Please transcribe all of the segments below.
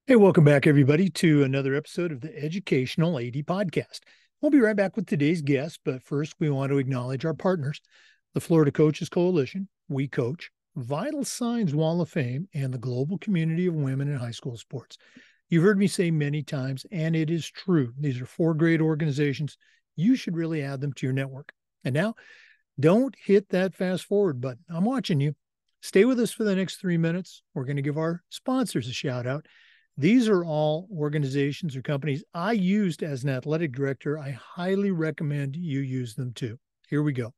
Hey, welcome back, everybody, to another episode of the Educational AD Podcast. We'll be right back with today's guest, but first, we want to acknowledge our partners, the Florida Coaches Coalition, We Coach, Vital Signs Wall of Fame, and the global community of women in high school sports. You've heard me say many times, and it is true. These are four great organizations. You should really add them to your network. And now, don't hit that fast forward button. I'm watching you. Stay with us for the next 3 minutes. We're going to give our sponsors a shout out. These are all organizations or companies I used as an athletic director. I highly recommend you use them too. Here we go.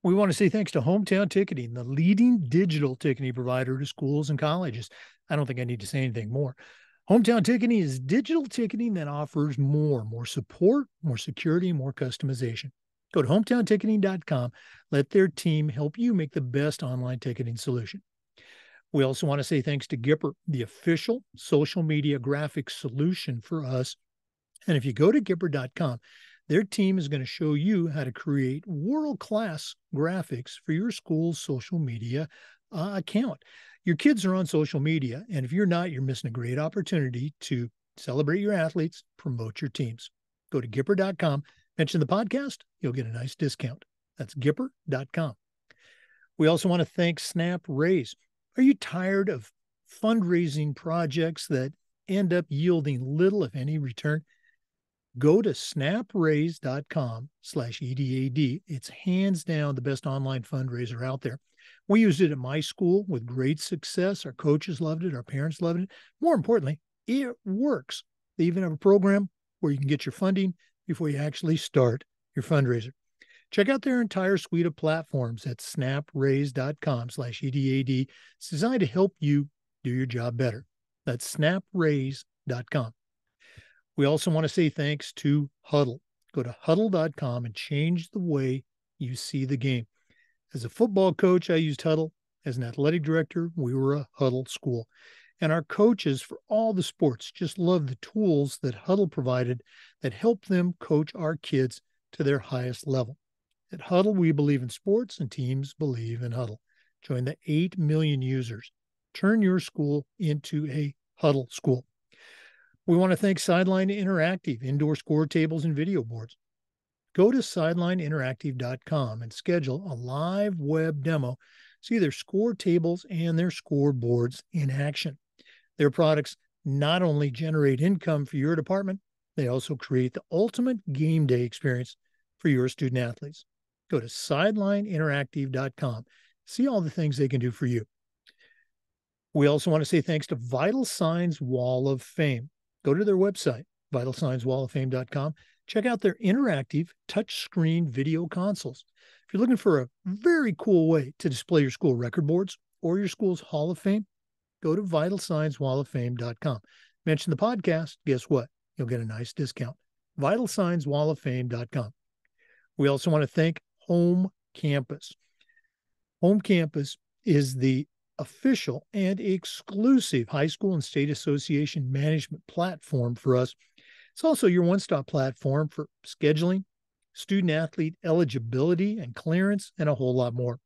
We want to say thanks to Hometown Ticketing, the leading digital ticketing provider to schools and colleges. I don't think I need to say anything more. Hometown Ticketing is digital ticketing that offers more support, more security, more customization. Go to hometownticketing.com. Let their team help you make the best online ticketing solution. We also want to say thanks to Gipper, the official social media graphics solution for us. And if you go to Gipper.com, their team is going to show you how to create world-class graphics for your school's social media account. Your kids are on social media, and if you're not, you're missing a great opportunity to celebrate your athletes, promote your teams. Go to Gipper.com, mention the podcast, you'll get a nice discount. That's Gipper.com. We also want to thank Snap Raise. Are you tired of fundraising projects that end up yielding little, if any, return? Go to snapraise.com/EDAD. It's hands down the best online fundraiser out there. We used it at my school with great success. Our coaches loved it. Our parents loved it. More importantly, it works. They even have a program where you can get your funding before you actually start your fundraiser. Check out their entire suite of platforms at snapraise.com/EDAD. It's designed to help you do your job better. That's snapraise.com. We also want to say thanks to Huddle. Go to huddle.com and change the way you see the game. As a football coach, I used Huddle. As an athletic director, we were a Huddle school. And our coaches for all the sports just love the tools that Huddle provided that help them coach our kids to their highest level. At Huddle, we believe in sports and teams believe in Huddle. Join the 8 million users. Turn your school into a Huddle school. We want to thank Sideline Interactive, indoor score tables and video boards. Go to sidelineinteractive.com and schedule a live web demo. See their score tables and their scoreboards in action. Their products not only generate income for your department, they also create the ultimate game day experience for your student athletes. Go to sidelineinteractive.com. See all the things they can do for you. We also want to say thanks to Vital Signs Wall of Fame. Go to their website, vitalsignswalloffame.com. Check out their interactive touchscreen video consoles. If you're looking for a very cool way to display your school record boards or your school's Hall of Fame, go to vitalsignswalloffame.com. Mention the podcast, guess what? You'll get a nice discount. vitalsignswalloffame.com. We also want to thank Home Campus. Home Campus is the official and exclusive high school and state association management platform for us. It's also your one-stop platform for scheduling, student athlete eligibility and clearance, and a whole lot more.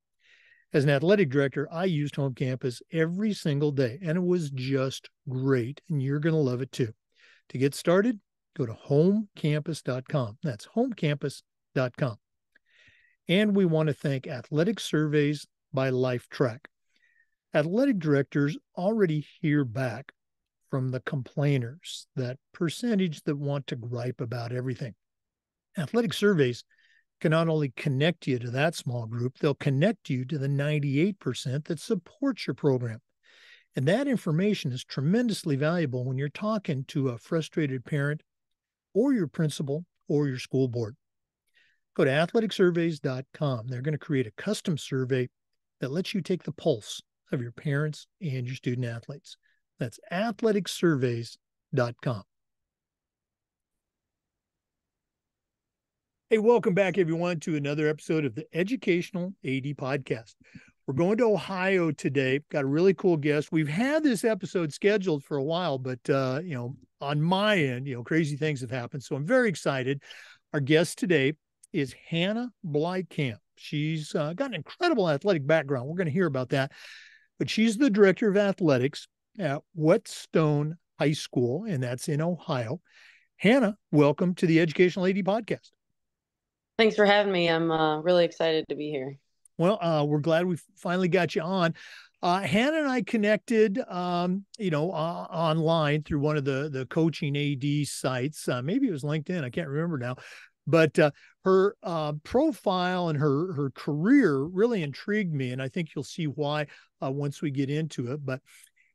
As an athletic director, I used Home Campus every single day, and it was just great, and you're going to love it too. To get started, go to homecampus.com. That's homecampus.com. And we want to thank Athletic Surveys by LifeTrack. Athletic directors already hear back from the complainers, that percentage that want to gripe about everything. Athletic surveys can not only connect you to that small group, they'll connect you to the 98% that supports your program. And that information is tremendously valuable when you're talking to a frustrated parent or your principal or your school board. Go to athleticsurveys.com. They're going to create a custom survey that lets you take the pulse of your parents and your student athletes. That's athleticsurveys.com. Hey, welcome back, everyone, to another episode of the Educational AD Podcast. We're going to Ohio today. Got a really cool guest. We've had this episode scheduled for a while, but, on my end, crazy things have happened. So I'm very excited. Our guest today is Hannah Bleikamp. She's got an incredible athletic background. We're going to hear about that. but she's the director of athletics at Whetstone High School, and that's in Ohio. Hannah, welcome to the Educational AD Podcast. Thanks for having me. I'm really excited to be here. Well, we're glad we finally got you on. Hannah and I connected, online through one of the coaching AD sites. Maybe it was LinkedIn. I can't remember now. But her profile and her career really intrigued me, and I think you'll see why once we get into it. But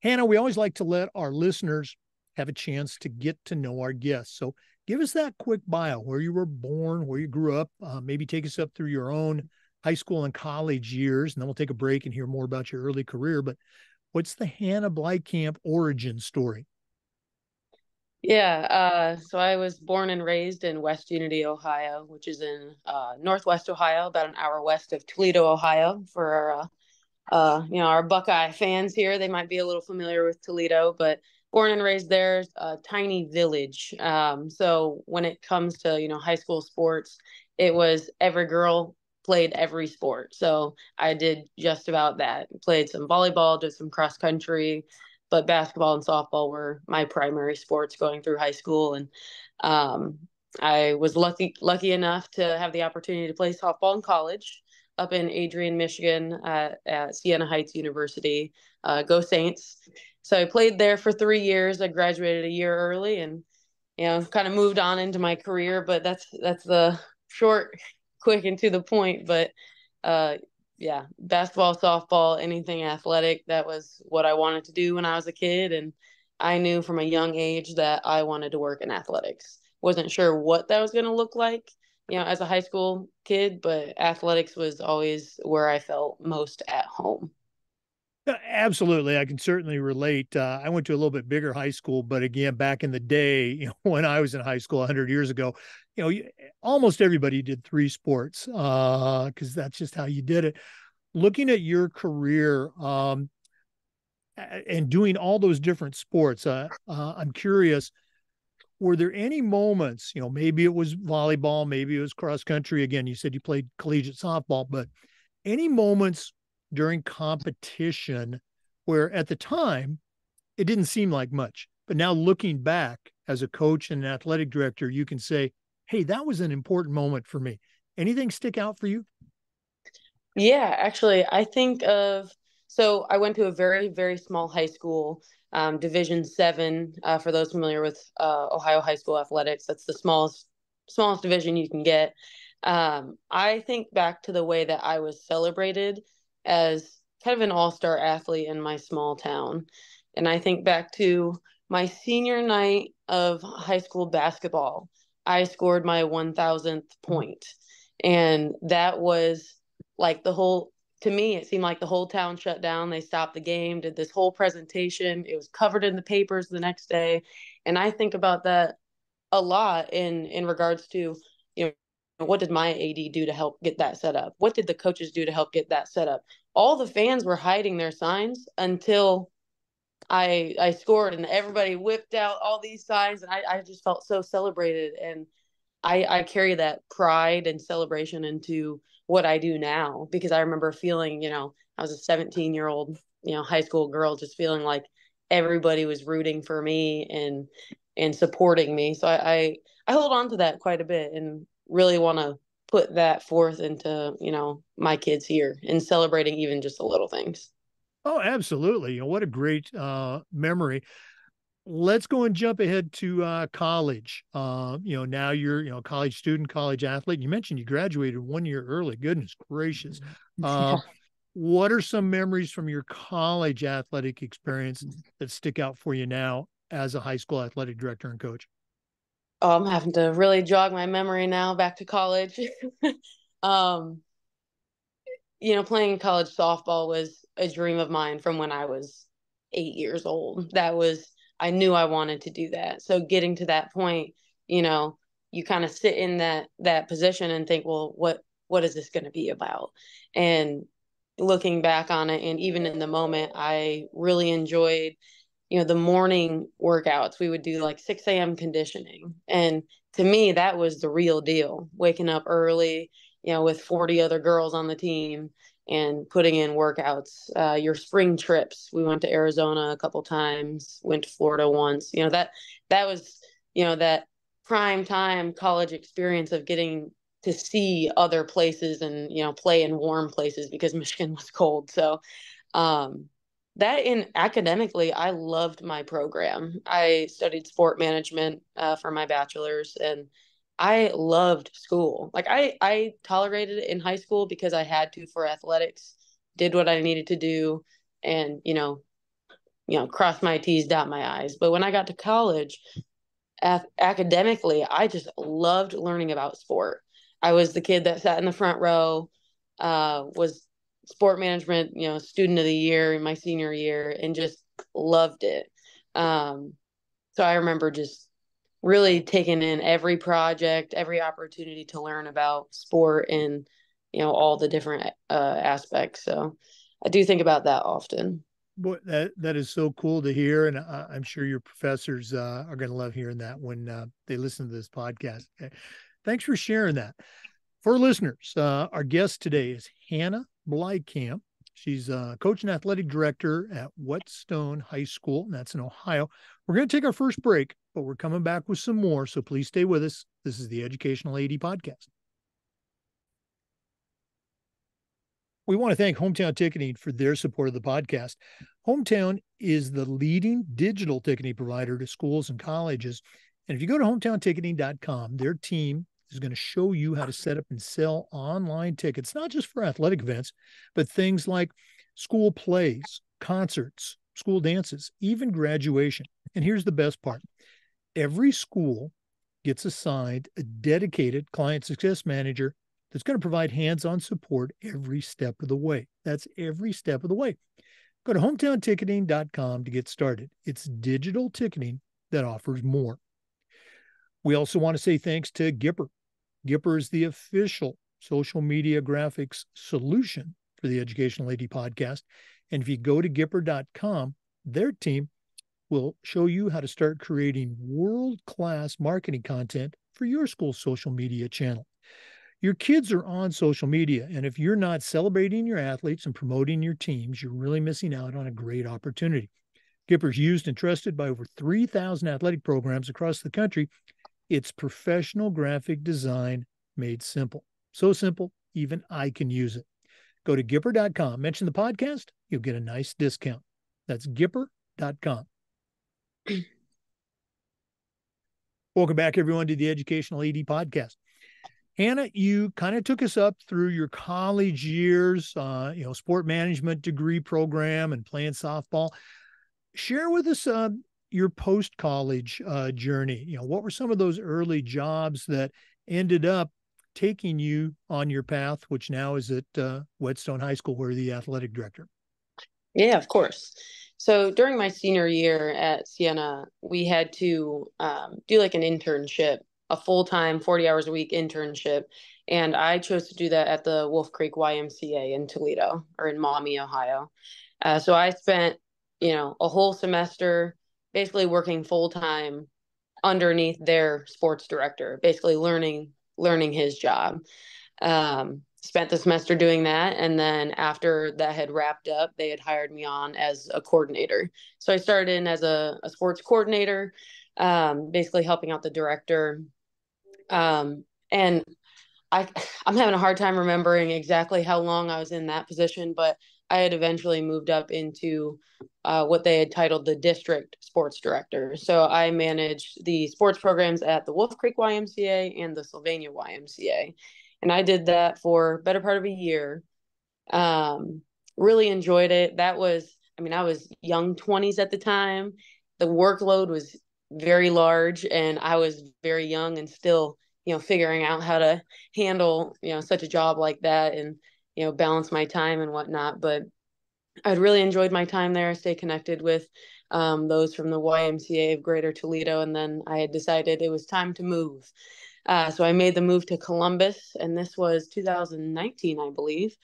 Hannah, we always like to let our listeners have a chance to get to know our guests. So give us that quick bio, where you were born, where you grew up, maybe take us up through your own high school and college years, and then we'll take a break and hear more about your early career. But what's the Hannah Bleikamp origin story? Yeah, so I was born and raised in West Unity, Ohio, which is in Northwest Ohio, about an hour west of Toledo, Ohio. For our Buckeye fans here, they might be a little familiar with Toledo, but born and raised there, a tiny village. So when it comes to high school sports, it was every girl played every sport. So I did just about that. Played some volleyball, did some cross country, but basketball and softball were my primary sports going through high school. And um, I was lucky enough to have the opportunity to play softball in college up in Adrian, Michigan at Siena Heights University. Go Saints. So I played there for 3 years. I graduated a year early and kind of moved on into my career, but that's the short, quick and to the point. But yeah, basketball, softball, anything athletic, that was what I wanted to do when I was a kid. And I knew from a young age that I wanted to work in athletics. Wasn't sure what that was going to look like, as a high school kid, but athletics was always where I felt most at home. Absolutely. I can certainly relate. I went to a little bit bigger high school, but again, back in the day, when I was in high school 100 years ago, almost everybody did three sports because that's just how you did it. Looking at your career and doing all those different sports, I'm curious, were there any moments, maybe it was volleyball, maybe it was cross country. Again, you said you played collegiate softball, but any moments during competition where at the time it didn't seem like much, but now looking back as a coach and an athletic director, you can say, hey, that was an important moment for me. Anything stick out for you? Yeah, actually, so I went to a very, very small high school, Division 7, for those familiar with Ohio high school athletics. That's the smallest division you can get. I think back to the way that I was celebrated as kind of an all-star athlete in my small town. And I think back to my senior night of high school basketball. I scored my 1000th point. And that was like to me, it seemed like the whole town shut down. They stopped the game, did this whole presentation. It was covered in the papers the next day. And I think about that a lot in regards to, what did my AD do to help get that set up? What did the coaches do to help get that set up? All the fans were hiding their signs until I scored and everybody whipped out all these signs, and I just felt so celebrated. And I carry that pride and celebration into what I do now, because I remember feeling, I was a 17-year-old, high school girl, just feeling like everybody was rooting for me and supporting me. So I hold on to that quite a bit and really want to put that forth into, my kids here and celebrating even just the little things. Oh, absolutely. What a great memory. Let's go and jump ahead to college. Now you're, a college student, college athlete. You mentioned you graduated 1 year early. Goodness gracious. Yeah. What are some memories from your college athletic experience that stick out for you now as a high school athletic director and coach? Oh, I'm having to really jog my memory now back to college. um, Playing college softball was a dream of mine from when I was 8 years old. I knew I wanted to do that. So getting to that point, you kind of sit in that position and think, well, what is this going to be about? And looking back on it, and even in the moment, I really enjoyed, the morning workouts. We would do like 6 a.m. conditioning. And to me, that was the real deal. Waking up early, with 40 other girls on the team and putting in workouts. Your spring trips, we went to Arizona a couple times, went to Florida once. That was that prime time college experience of getting to see other places and play in warm places because Michigan was cold. So that in academically, I loved my program. I studied sport management for my bachelor's, and I loved school. Like I tolerated it in high school because I had to for athletics, did what I needed to do, and cross my T's, dot my I's. But when I got to college, academically, I just loved learning about sport. I was the kid that sat in the front row, was sport management, student of the year in my senior year, and just loved it. So I remember just really taking in every project, every opportunity to learn about sport and all the different aspects. So I do think about that often. Boy, that is so cool to hear, and I'm sure your professors are going to love hearing that when they listen to this podcast. Okay. Thanks for sharing that. For listeners, our guest today is Hannah Bleikamp. She's a coach and athletic director at Whetstone High School, and that's in Ohio. We're going to take our first break, but we're coming back with some more, so please stay with us. This is the Educational AD Podcast. We want to thank Hometown Ticketing for their support of the podcast. Hometown is the leading digital ticketing provider to schools and colleges. And if you go to hometownticketing.com, their team is going to show you how to set up and sell online tickets, not just for athletic events, but things like school plays, concerts, school dances, even graduation. And here's the best part. Every school gets assigned a dedicated client success manager that's going to provide hands-on support every step of the way. That's every step of the way. Go to hometownticketing.com to get started. It's digital ticketing that offers more. We also want to say thanks to Gipper. Gipper is the official social media graphics solution for the Educational AD Podcast. And if you go to Gipper.com, their team will show you how to start creating world-class marketing content for your school's social media channel. Your kids are on social media, and if you're not celebrating your athletes and promoting your teams, you're really missing out on a great opportunity. Gipper's used and trusted by over 3,000 athletic programs across the country. It's professional graphic design made simple. So simple, even I can use it. Go to Gipper.com, mention the podcast, you'll get a nice discount. That's Gipper.com. Welcome back, everyone, to the Educational AD Podcast. Hannah, you kind of took us up through your college years, sport management degree program and playing softball. Share with us your post-college journey. What were some of those early jobs that ended up taking you on your path, which now is at Whetstone High School, where you're the athletic director? Yeah, of course. So during my senior year at Siena, we had to do like an internship, a full-time 40 hours a week internship. And I chose to do that at the Wolf Creek YMCA in Toledo, or in Maumee, Ohio. So I spent, a whole semester basically working full-time underneath their sports director, basically learning his job. Spent the semester doing that. And then after that had wrapped up, they had hired me on as a coordinator. So I started in as a sports coordinator, basically helping out the director. And I'm having a hard time remembering exactly how long I was in that position, but I had eventually moved up into what they had titled the district sports director. So I managed the sports programs at the Wolf Creek YMCA and the Sylvania YMCA. And I did that for a better part of a year. Really enjoyed it. I was young 20s at the time. The workload was very large, and I was very young and still, figuring out how to handle, such a job like that and, balance my time and whatnot. But I'd really enjoyed my time there. I stayed connected with those from the YMCA of Greater Toledo. And then I had decided it was time to move. So I made the move to Columbus, and this was 2019, I believe.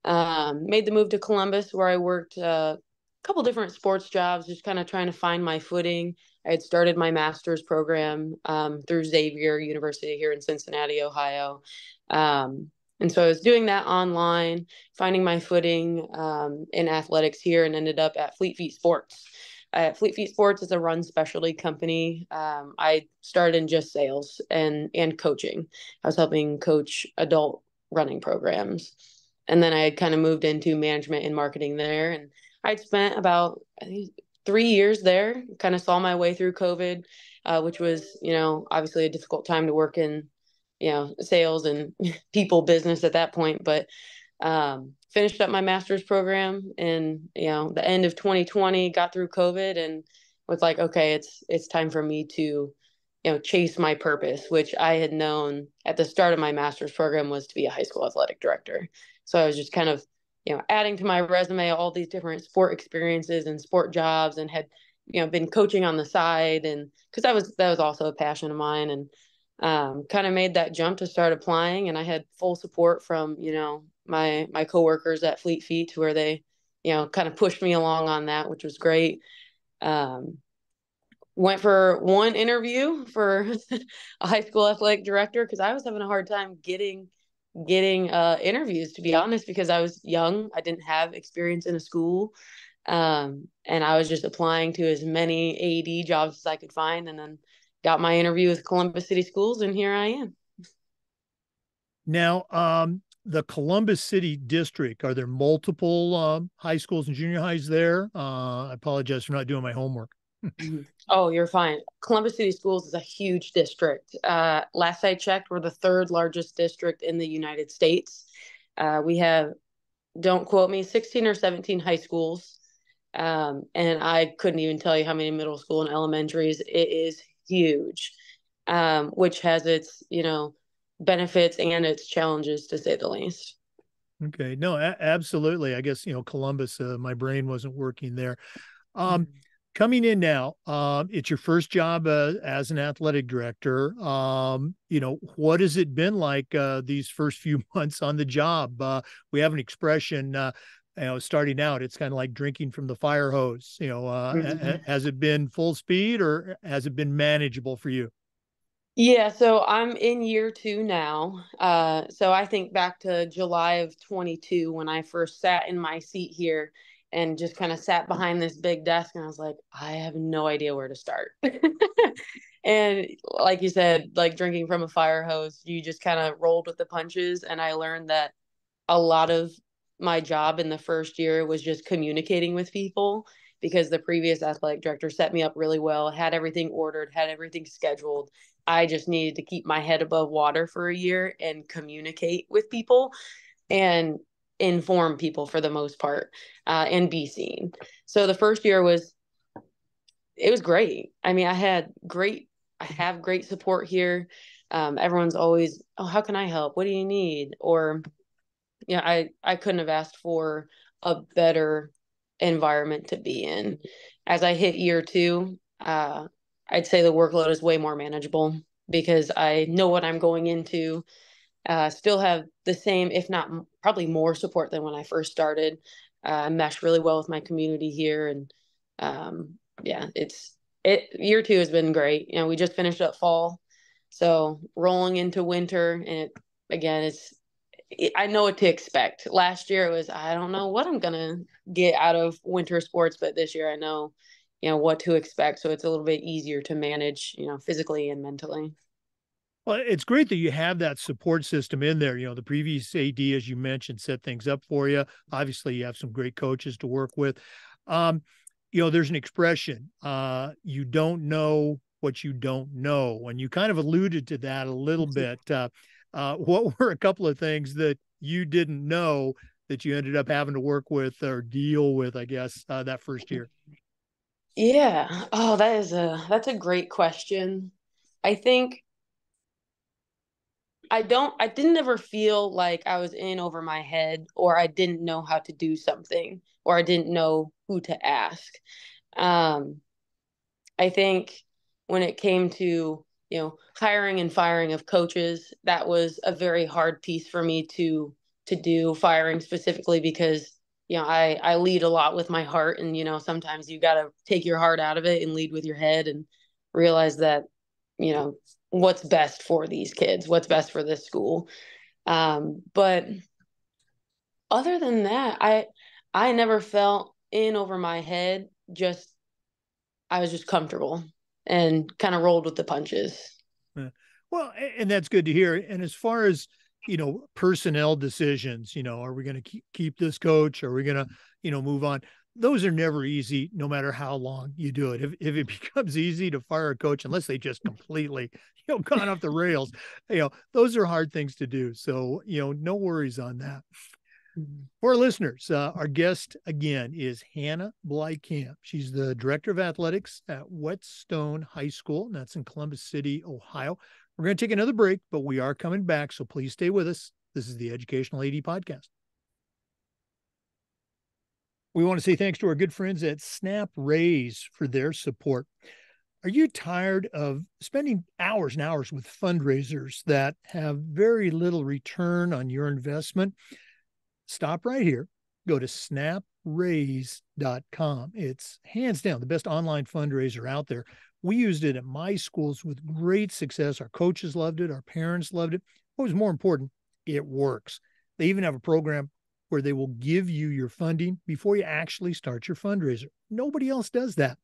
Made the move to Columbus, where I worked a couple different sports jobs, just kind of trying to find my footing. I had started my master's program through Xavier University here in Cincinnati, Ohio. And so I was doing that online, finding my footing in athletics here, and ended up at Fleet Feet Sports. Fleet Feet Sports is a run specialty company. I started in just sales and coaching. I was helping coach adult running programs. And then I had kind of moved into management and marketing there. And I'd spent about, I think, 3 years there, kind of saw my way through COVID, which was, obviously a difficult time to work in, sales and people business at that point. But finished up my master's program in, the end of 2020, got through COVID, and was like, okay, it's time for me to, chase my purpose, which I had known at the start of my master's program was to be a high school athletic director. So I was just kind of, adding to my resume all these different sport experiences and sport jobs, and had, been coaching on the side, and because that was also a passion of mine, and kind of made that jump to start applying. And I had full support from, my coworkers at Fleet Feet, where they, kind of pushed me along on that, which was great. Um, Went for one interview for a high school athletic director because I was having a hard time getting interviews, to be honest, because I was young. I didn't have experience in a school. And I was just applying to as many AD jobs as I could find, and then got my interview with Columbus City Schools, and here I am. Now, the Columbus City District, are there multiple high schools and junior highs there? I apologize for not doing my homework. Oh, you're fine. Columbus City Schools is a huge district. Last I checked, we're the third largest district in the United States. We have, don't quote me, 16 or 17 high schools. And I couldn't even tell you how many middle school and elementaries. It is huge, which has its, benefits and its challenges, to say the least. Okay, no, absolutely. I guess, Columbus, my brain wasn't working there. Um, Coming in now, it's your first job as an athletic director. What has it been like these first few months on the job? We have an expression, starting out, it's kind of like drinking from the fire hose. Has it been full speed, or has it been manageable for you? Yeah, so I'm in year 2 now. So I think back to July of 22 when I first sat in my seat here and just kind of sat behind this big desk, and I was like, I have no idea where to start. And like you said, like drinking from a fire hose, you just kind of rolled with the punches. And I learned that a lot of my job in the first year was just communicating with people, because the previous athletic director set me up really well, had everything ordered, had everything scheduled. I just needed to keep my head above water for a year and communicate with people and inform people for the most part, and be seen. So the first year it was great. I mean, I have great support here. Everyone's always, oh, how can I help? What do you need? Or I couldn't have asked for a better environment to be in. As I hit year 2, I'd say the workload is way more manageable because I know what I'm going into. Still have the same, if not probably more support than when I first started. I mesh really well with my community here, and yeah, year 2 has been great. We just finished up fall, so rolling into winter, and again, I know what to expect. Last year it was, I don't know what I'm gonna get out of winter sports, but this year I know, what to expect. So it's a little bit easier to manage, physically and mentally. Well, it's great that you have that support system in there. The previous AD, as you mentioned, set things up for you. Obviously, you have some great coaches to work with. There's an expression, you don't know what you don't know. And you kind of alluded to that a little bit. What were a couple of things that you didn't know that you ended up having to work with or deal with, I guess, that first year? Yeah. Oh, that's a great question. I think I didn't ever feel like I was in over my head, or I didn't know how to do something, or I didn't know who to ask. Um, I think when it came to, hiring and firing of coaches, that was a very hard piece for me to do, firing specifically, because, I lead a lot with my heart, and, sometimes you got to take your heart out of it and lead with your head and realize that, you know, what's best for these kids, what's best for this school. But other than that, I never felt in over my head. Just I was just comfortable and kind of rolled with the punches. Well, and that's good to hear. And as far as, personnel decisions, are we going to keep this coach? Are we going to, move on? Those are never easy, no matter how long you do it. If it becomes easy to fire a coach, unless they just completely, gone off the rails, those are hard things to do. So, no worries on that. For our listeners, our guest again is Hannah Bleikamp. She's the director of athletics at Whetstone High School, and that's in Columbus City, Ohio. We're going to take another break, but we are coming back, so please stay with us. This is the Educational AD Podcast. We want to say thanks to our good friends at Snap Raise for their support. Are you tired of spending hours and hours with fundraisers that have very little return on your investment? Stop right here. Go to snapraise.com. It's hands down the best online fundraiser out there. We used it at my schools with great success. Our coaches loved it. Our parents loved it. What was more important, it works. They even have a program where they will give you your funding before you actually start your fundraiser. Nobody else does that.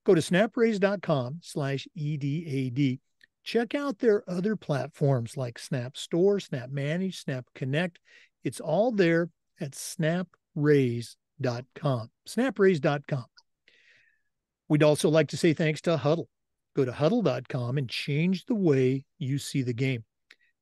Go to snapraise.com/EDAD. Check out their other platforms like Snap Store, Snap Manage, Snap Connect. It's all there at snapraise.com. Snapraise.com. We'd also like to say thanks to Huddle. Go to huddle.com and change the way you see the game.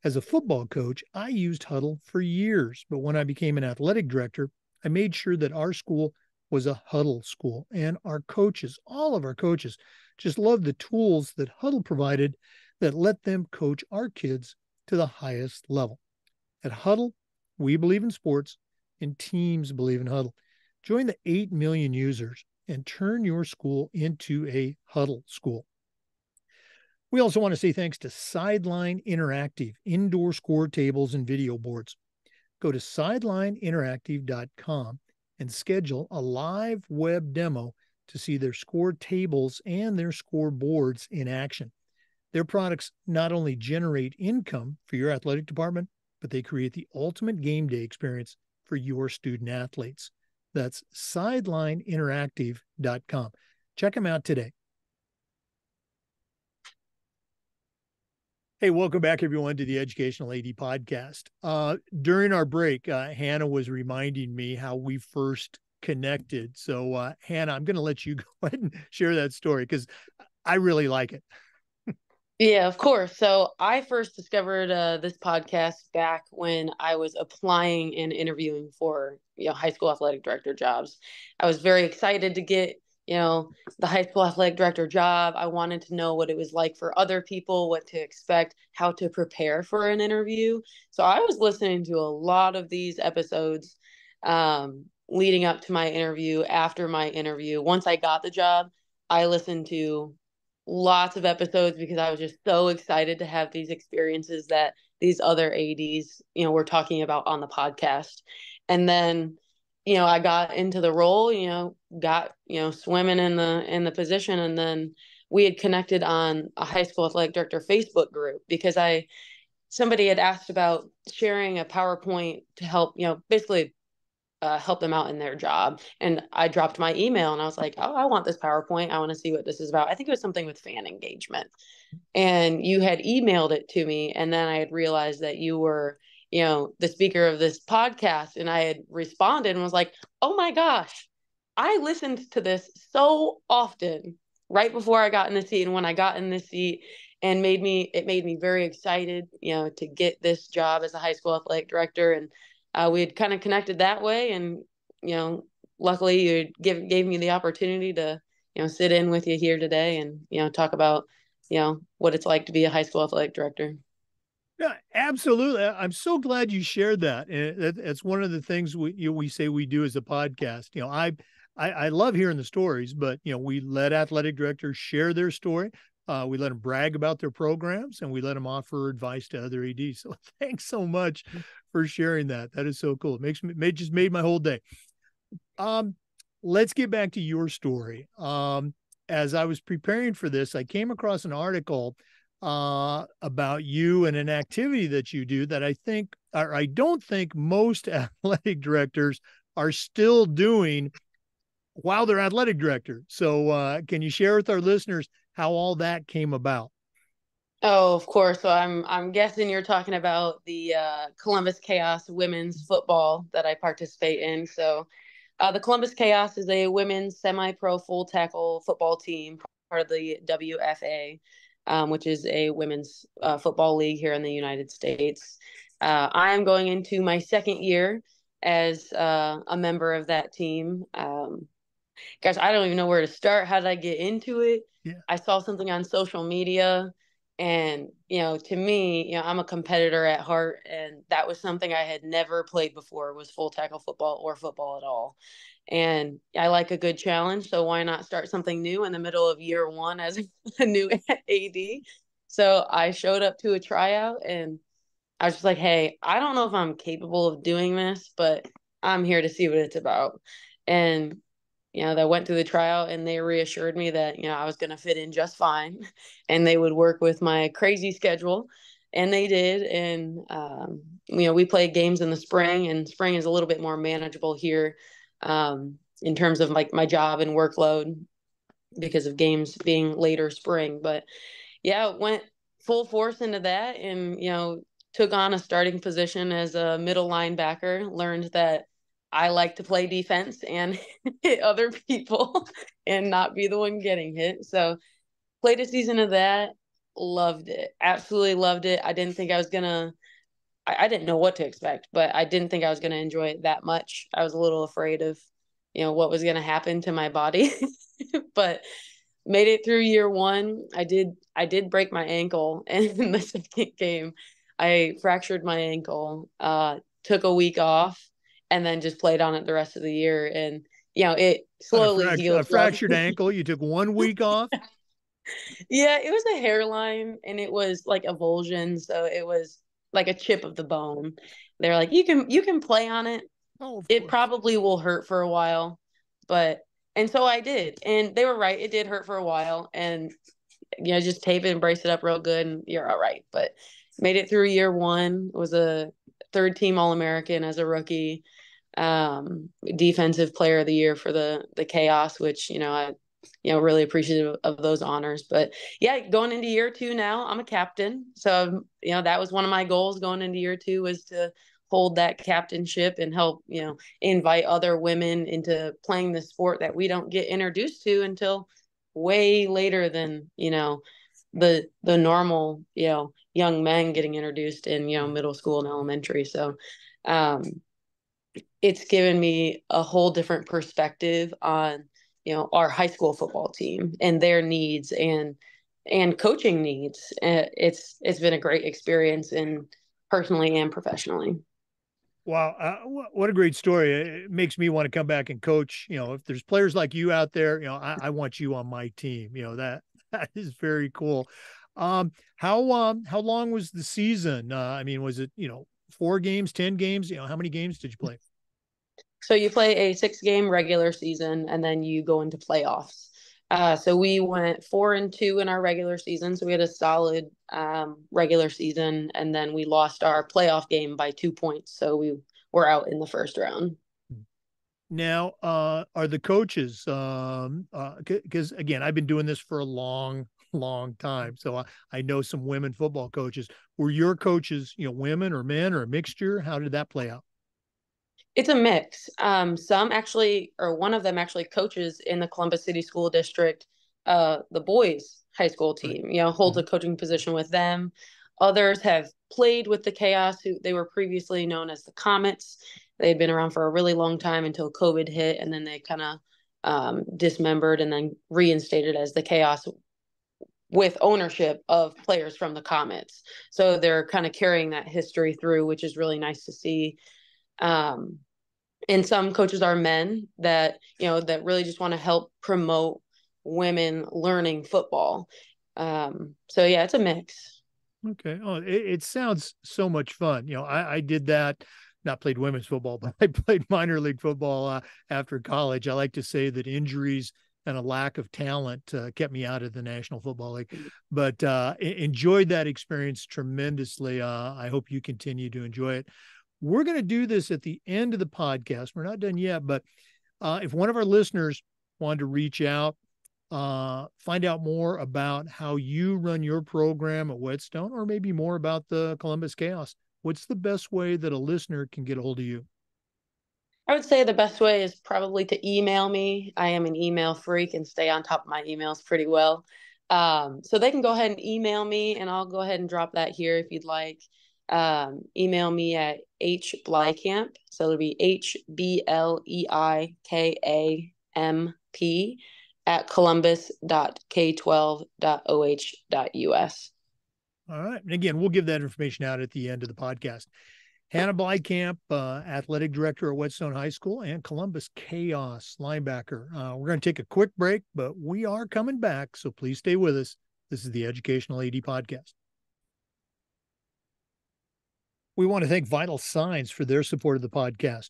As a football coach, I used Huddle for years, but when I became an athletic director, I made sure that our school was a Huddle school, and our coaches, all of our coaches, just loved the tools that Huddle provided that let them coach our kids to the highest level. At Huddle, we believe in sports, and teams believe in Huddle. Join the 8 million users and turn your school into a Huddle school. We also want to say thanks to Sideline Interactive, indoor score tables and video boards. Go to sidelineinteractive.com and schedule a live web demo to see their score tables and their score boards in action. Their products not only generate income for your athletic department, but they create the ultimate game day experience for your student athletes. That's sidelineinteractive.com. Check them out today. Hey, welcome back, everyone, to the Educational AD Podcast. During our break, Hannah was reminding me how we first connected. So, Hannah, I'm going to let you go ahead and share that story because I really like it. Yeah, of course. So I first discovered this podcast back when I was applying and interviewing for, high school athletic director jobs. I was very excited to get, the high school athletic director job. I wanted to know what it was like for other people, what to expect, how to prepare for an interview. So I was listening to a lot of these episodes leading up to my interview, after my interview. Once I got the job, I listened to lots of episodes because I was just so excited to have these experiences that these other ADs, were talking about on the podcast. And then, I got into the role, got, swimming in the position. And then we had connected on a high school athletic director Facebook group because somebody had asked about sharing a PowerPoint to help, basically help them out in their job. And I dropped my email and I was like, oh, I want this PowerPoint. I want to see what this is about. I think it was something with fan engagement. And you had emailed it to me. And then I had realized that you were, the speaker of this podcast. And I had responded and was like, oh my gosh, I listened to this so often right before I got in the seat. And when I got in the seat, and it made me very excited, to get this job as a high school athletic director. And we had kind of connected that way. And, luckily you gave me the opportunity to, sit in with you here today and, talk about, what it's like to be a high school athletic director. Yeah, absolutely. I'm so glad you shared that. And that's one of the things we say we do as a podcast. I love hearing the stories, but, we let athletic directors share their story. We let them brag about their programs and we let them offer advice to other ADs. So thanks so much for sharing that. That is so cool. It just made my whole day. Let's get back to your story. As I was preparing for this, I came across an article about you and an activity that you do that I think, or I don't think most athletic directors are still doing while they're athletic director. So can you share with our listeners how all that came about? Oh, of course. So I'm guessing you're talking about the Columbus Chaos women's football that I participate in. So the Columbus Chaos is a women's semi-pro full tackle football team, part of the WFA, which is a women's football league here in the United States. I am going into my second year as a member of that team. Gosh, I don't even know where to start. How did I get into it? Yeah. I saw something on social media, and to me, I'm a competitor at heart, and that was something I had never played before, was full tackle football or football at all. And I like a good challenge, so why not start something new in the middle of year one as a new AD? So I showed up to a tryout, and I was just like, hey, I don't know if I'm capable of doing this, but I'm here to see what it's about. And they went through the trial, and they reassured me that I was going to fit in just fine, and they would work with my crazy schedule, and they did. And we played games in the spring, and spring is a little bit more manageable here, in terms of like my job and workload because of games being later spring. But yeah, went full force into that, and took on a starting position as a middle linebacker. Learned that I like to play defense and hit other people and not be the one getting hit. So played a season of that. Loved it. Absolutely loved it. I didn't think I was gonna. I didn't know what to expect, but I didn't think I was gonna enjoy it that much. I was a little afraid of, what was gonna happen to my body, but made it through year one. I did break my ankle in the second game. I fractured my ankle, took a week off, and then just played on it the rest of the year. And it On slowly a healed. fractured ankle, you took 1 week off. Yeah, it was a hairline, and it was like avulsion, so it was like a chip of the bone. They're like, you can play on it. Oh, of It course. probably will hurt for a while, but and so I did, and they were right. It did hurt for a while, and just tape it and brace it up real good, and you're all right. But made it through year one. Was a third team All American as a rookie. Defensive player of the year for the Chaos, which I really appreciative of those honors. But yeah, going into year two now, I'm a captain. So that was one of my goals going into year two, was to hold that captainship and help invite other women into playing the sport that we don't get introduced to until way later than the normal young men getting introduced in middle school and elementary. So um it's given me a whole different perspective on our high school football team and their needs and coaching needs. It's been a great experience, in personally and professionally. Wow, what a great story! It makes me want to come back and coach. If there's players like you out there, I want you on my team. That that is very cool. How long was the season? I mean, was it 4 games, 10 games? How many games did you play? So you play a 6 game regular season, and then you go into playoffs. So we went 4-2 in our regular season. So we had a solid regular season, and then we lost our playoff game by 2 points. So we were out in the first round. Now, are the coaches, because again, I've been doing this for a long time. So I know some women football coaches. Were your coaches, women or men or a mixture? How did that play out? It's a mix. Some actually, or one of them actually coaches in the Columbus City School District, the boys' high school Right. team, holds a Mhm. coaching position with them. Others have played with the Chaos, who they were previously known as the Comets. They'd been around for a really long time until COVID hit, and then they kind of dismembered and then reinstated as the Chaos with ownership of players from the Comets. So they're kind of carrying that history through, which is really nice to see. Um, and some coaches are men that that really just want to help promote women learning football. So yeah, it's a mix. Okay. Oh, it sounds so much fun. I did that, not played women's football, but I played minor league football after college. I like to say that injuries and a lack of talent kept me out of the National Football League. But enjoyed that experience tremendously. I hope you continue to enjoy it. We're going to do this at the end of the podcast. We're not done yet, but if one of our listeners wanted to reach out, find out more about how you run your program at Whetstone, or maybe more about the Columbus Chaos, what's the best way that a listener can get a hold of you? I would say the best way is probably to email me. I am an email freak and stay on top of my emails pretty well. So they can go ahead and email me, and I'll go ahead and drop that here if you'd like. Email me at Bleikamp. So it'll be HBLEIKAMP at columbus.k12.oh.us. All right. And again, we'll give that information out at the end of the podcast. Hannah Bleikamp, athletic director at Whetstone High School, and Columbus Chaos linebacker. We're going to take a quick break, but we are coming back, so please stay with us. This is the Educational AD Podcast. We want to thank Vital Signs for their support of the podcast.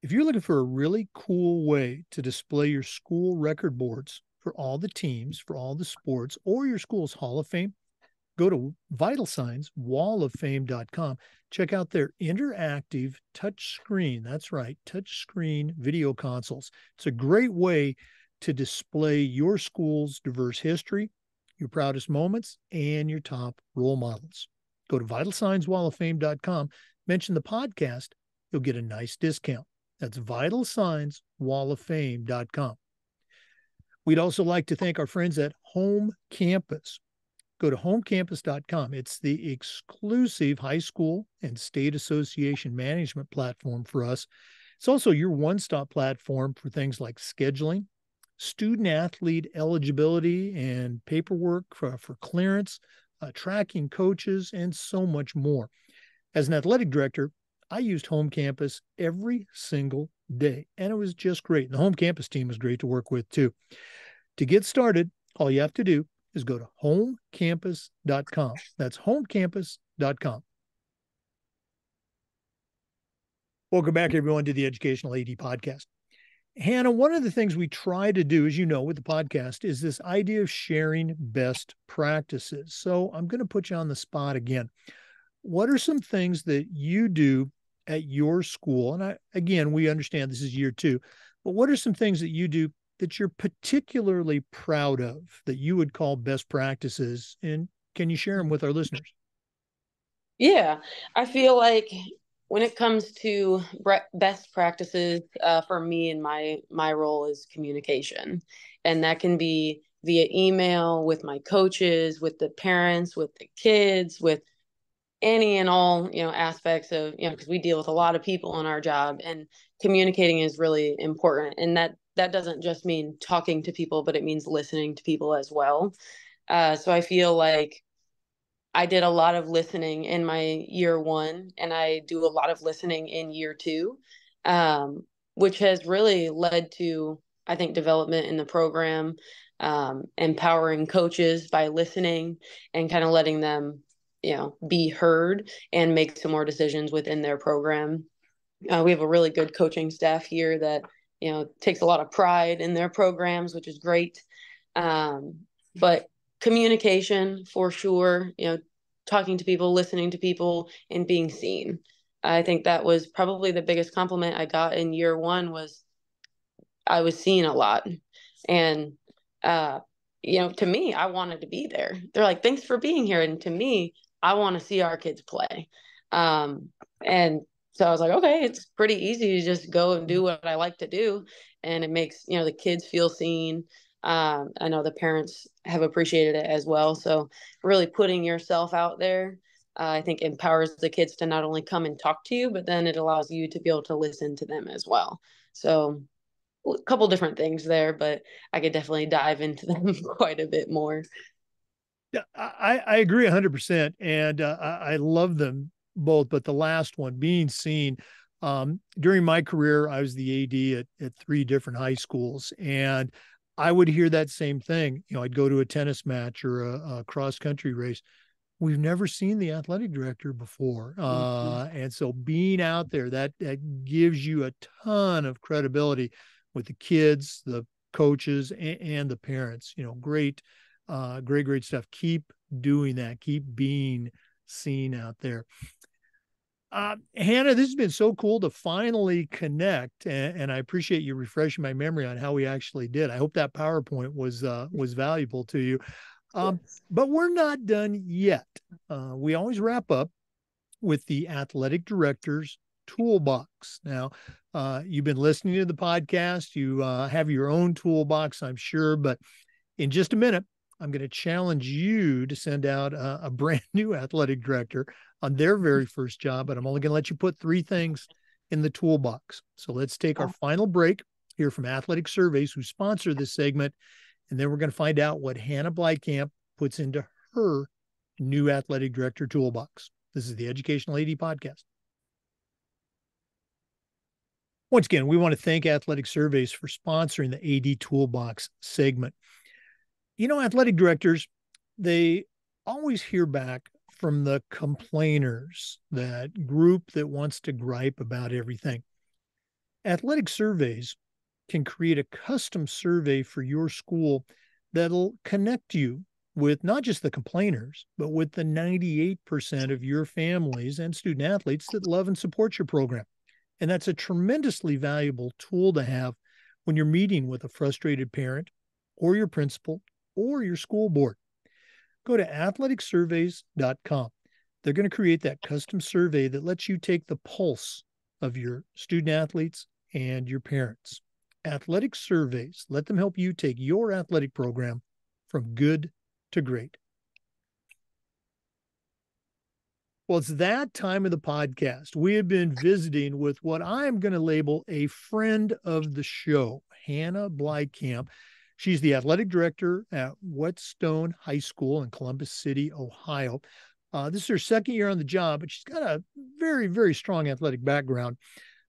If you're looking for a really cool way to display your school record boards for all the teams, for all the sports, or your school's Hall of Fame, go to Vital Signs, walloffame.com. Check out their interactive touch screen. That's right, touch screen video consoles. It's a great way to display your school's diverse history, your proudest moments, and your top role models. Go to vitalsignswalloffame.com, mention the podcast, you'll get a nice discount. That's vitalsignswalloffame.com. We'd also like to thank our friends at Home Campus. Go to homecampus.com. It's the exclusive high school and state association management platform for us. It's also your one-stop platform for things like scheduling, student-athlete eligibility and paperwork for clearance, tracking coaches, and so much more. As an athletic director, I used Home Campus every single day, and it was just great. And the Home Campus team was great to work with, too. To get started, all you have to do is go to homecampus.com. That's homecampus.com. Welcome back, everyone, to the Educational AD Podcast. Hannah, one of the things we try to do, as you know, with the podcast is this idea of sharing best practices. So I'm going to put you on the spot again. What are some things that you do at your school? And again, we understand this is year 2, but what are some things that you do that you're particularly proud of that you would call best practices? And can you share them with our listeners? Yeah, I feel like when it comes to best practices, for me and my role is communication, and that can be via email, with my coaches, with the parents, with the kids, with any and all aspects of, because we deal with a lot of people in our job, and communicating is really important. And that doesn't just mean talking to people, but it means listening to people as well. So I feel like I did a lot of listening in my year 1, and I do a lot of listening in year 2, which has really led to, I think, development in the program, empowering coaches by listening and kind of letting them, be heard and make some more decisions within their program. We have a really good coaching staff here that, takes a lot of pride in their programs, which is great. But communication for sure, talking to people, listening to people, and being seen. I think that was probably the biggest compliment I got in year 1 was I was seen a lot. And, to me, I wanted to be there. They're like, thanks for being here. And to me, I want to see our kids play. And so I was like, okay, it's pretty easy to just go and do what I like to do. And it makes, the kids feel seen. I know the parents have appreciated it as well. So really putting yourself out there, I think empowers the kids to not only come and talk to you, but then it allows you to be able to listen to them as well. So a couple different things there, but I could definitely dive into them quite a bit more. Yeah, I agree 100%. And I love them both, but the last one, being seen. During my career, I was the AD at 3 different high schools, and I would hear that same thing. I'd go to a tennis match or a cross country race. We've never seen the athletic director before. And so being out there, that gives you a ton of credibility with the kids, the coaches and the parents. Great, great stuff. Keep doing that. Keep being seen out there. Hannah, this has been so cool to finally connect, and I appreciate you refreshing my memory on how we actually did. I hope that PowerPoint was valuable to you. Yes. But we're not done yet. We always wrap up with the athletic director's toolbox. Now, you've been listening to the podcast. You have your own toolbox, I'm sure, but in just a minute, I'm going to challenge you to send out a brand new athletic director on their very first job, but I'm only going to let you put 3 things in the toolbox. So let's take our final break, hear from Athletic Surveys, who sponsor this segment, and then we're going to find out what Hannah Bleikamp puts into her new athletic director toolbox. This is the Educational AD Podcast. Once again, we want to thank Athletic Surveys for sponsoring the AD Toolbox segment. Athletic directors, they always hear back from the complainers, that group that wants to gripe about everything. Athletic Surveys can create a custom survey for your school that'll connect you with not just the complainers, but with the 98% of your families and student athletes that love and support your program. And that's a tremendously valuable tool to have when you're meeting with a frustrated parent or your principal or your school board. Go to athleticsurveys.com. They're going to create that custom survey that lets you take the pulse of your student athletes and your parents. Athletic Surveys, let them help you take your athletic program from good to great. Well, it's that time of the podcast. We have been visiting with what I'm going to label a friend of the show, Hannah Bleikamp. She's the athletic director at Whetstone High School in Columbus City, Ohio. This is her second year on the job, but she's got a very, very strong athletic background.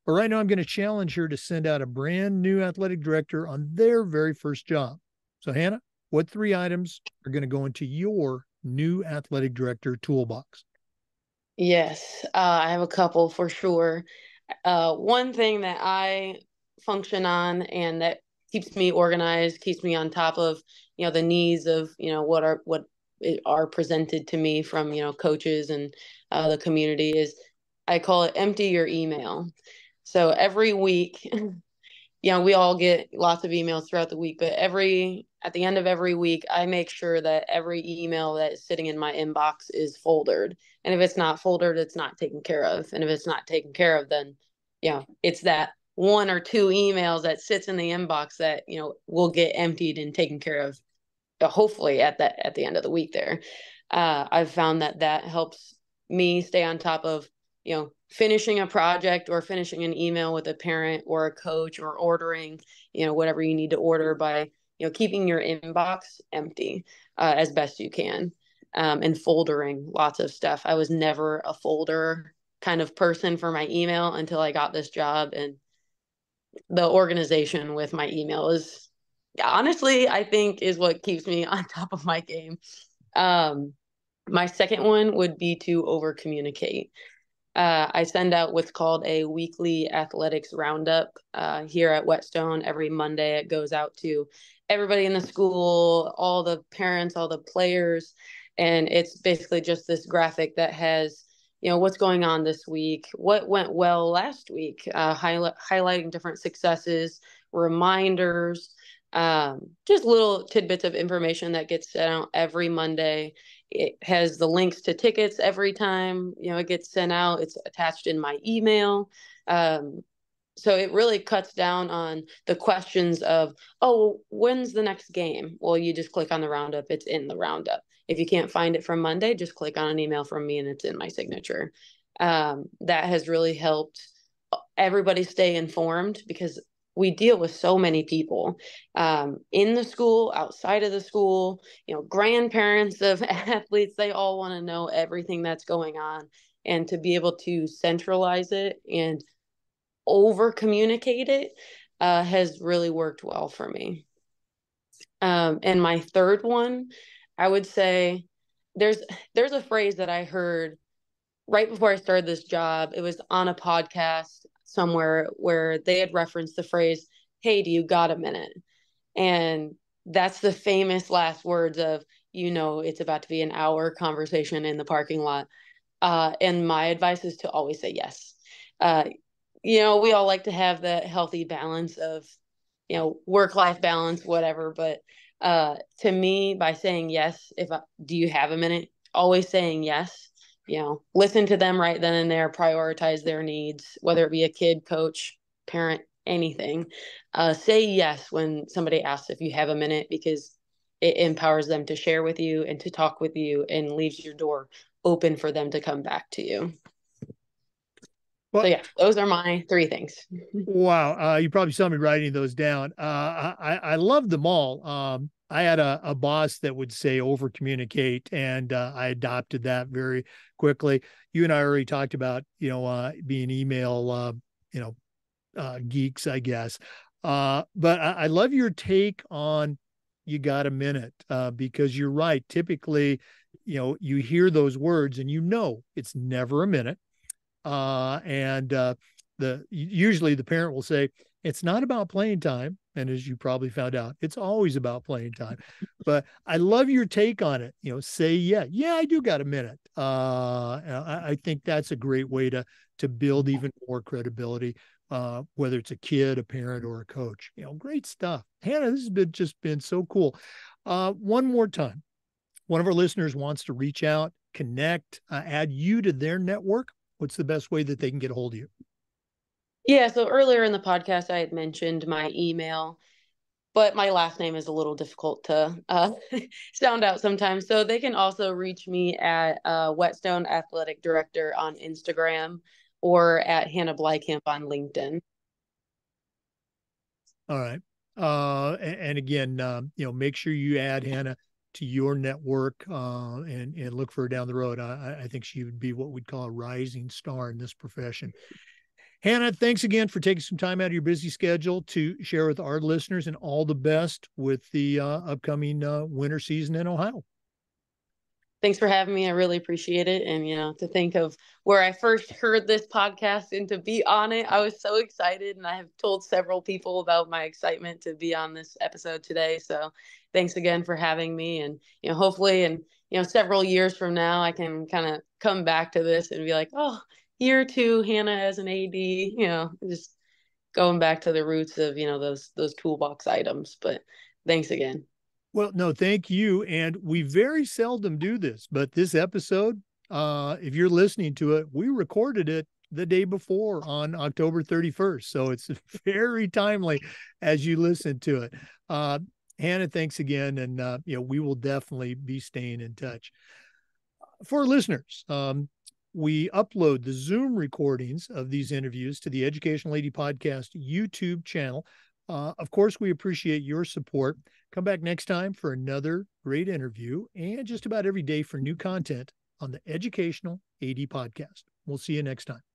But right now I'm going to challenge her to send out a brand new athletic director on their very first job. So Hannah, what 3 items are going to go into your new athletic director toolbox? Yes, I have a couple for sure. One thing that I function on and that keeps me organized, keeps me on top of, the needs of, what are presented to me from, coaches and the community is I call it empty your email. So every week, we all get lots of emails throughout the week, but at the end of every week, I make sure that every email that is sitting in my inbox is foldered. And if it's not foldered, it's not taken care of. And if it's not taken care of, then, it's that 1 or 2 emails that sits in the inbox that, will get emptied and taken care of, hopefully at the end of the week there. I've found that helps me stay on top of, finishing a project or finishing an email with a parent or a coach or ordering, whatever you need to order by, keeping your inbox empty as best you can, and foldering lots of stuff. I was never a folder kind of person for my email until I got this job, and the organization with my email is honestly, I think, is what keeps me on top of my game. My second one would be to over communicate. I send out what's called a weekly athletics roundup here at Whetstone. Every Monday, it goes out to everybody in the school, all the parents, all the players. And it's basically just this graphic that has, what's going on this week, what went well last week, highlighting different successes, reminders, just little tidbits of information that gets sent out every Monday. It has the links to tickets every time, it gets sent out. It's attached in my email. So it really cuts down on the questions of, oh, when's the next game? Well, you just click on the roundup. It's in the roundup. If you can't find it from Monday, just click on an email from me and it's in my signature. That has really helped everybody stay informed because we deal with so many people in the school, outside of the school, grandparents of athletes. They all want to know everything that's going on, and to be able to centralize it and over communicate it has really worked well for me. And my third one, I would say there's a phrase that I heard right before I started this job. It was on a podcast somewhere where they had referenced the phrase, "Hey, do you got a minute?" And that's the famous last words of, it's about to be an hour conversation in the parking lot. And my advice is to always say yes. Uh, we all like to have that healthy balance of, work-life balance, whatever. But to me, by saying yes, do you have a minute? Always saying yes. Listen to them right then and there, prioritize their needs, whether it be a kid, coach, parent, anything. Say yes when somebody asks if you have a minute, because it empowers them to share with you and to talk with you and leaves your door open for them to come back to you. Well, so yeah, those are my 3 things. Wow. You probably saw me writing those down. I love them all. I had a boss that would say over communicate, and I adopted that very quickly. You and I already talked about, being email, geeks, I guess. But I love your take on you got a minute, because you're right. Typically, you hear those words and it's never a minute. And usually the parent will say, it's not about playing time. And as you probably found out, it's always about playing time. But I love your take on it. Say, yeah, I do got a minute. I think that's a great way to build even more credibility, whether it's a kid, a parent, or a coach. Great stuff. Hannah, this has just been so cool. One more time, one of our listeners wants to reach out, connect, add you to their network. What's the best way that they can get a hold of you? Yeah, so earlier in the podcast, I had mentioned my email, but my last name is a little difficult to sound out sometimes. So they can also reach me at Whetstone Athletic Director on Instagram or at Hannah Bleikamp on LinkedIn. All right. And again, make sure you add Hannah to your network, and look for her down the road. I think she would be what we'd call a rising star in this profession. Hannah, thanks again for taking some time out of your busy schedule to share with our listeners, and all the best with the upcoming winter season in Ohio. Thanks for having me. I really appreciate it. And, to think of where I first heard this podcast and to be on it, I was so excited. And I have told several people about my excitement to be on this episode today. So thanks again for having me. And, hopefully, and, several years from now, I can kind of come back to this and be like, oh, year 2, Hannah as an AD, just going back to the roots of, those toolbox items. But thanks again. Well, no, thank you. And we very seldom do this, but this episode, if you're listening to it, we recorded it the day before on October 31st. So it's very timely as you listen to it. Hannah, thanks again. And, we will definitely be staying in touch. For listeners, we upload the Zoom recordings of these interviews to the Educational AD Podcast YouTube channel. Of course, we appreciate your support. Come back next time for another great interview, and just about every day for new content on the Educational AD Podcast. We'll see you next time.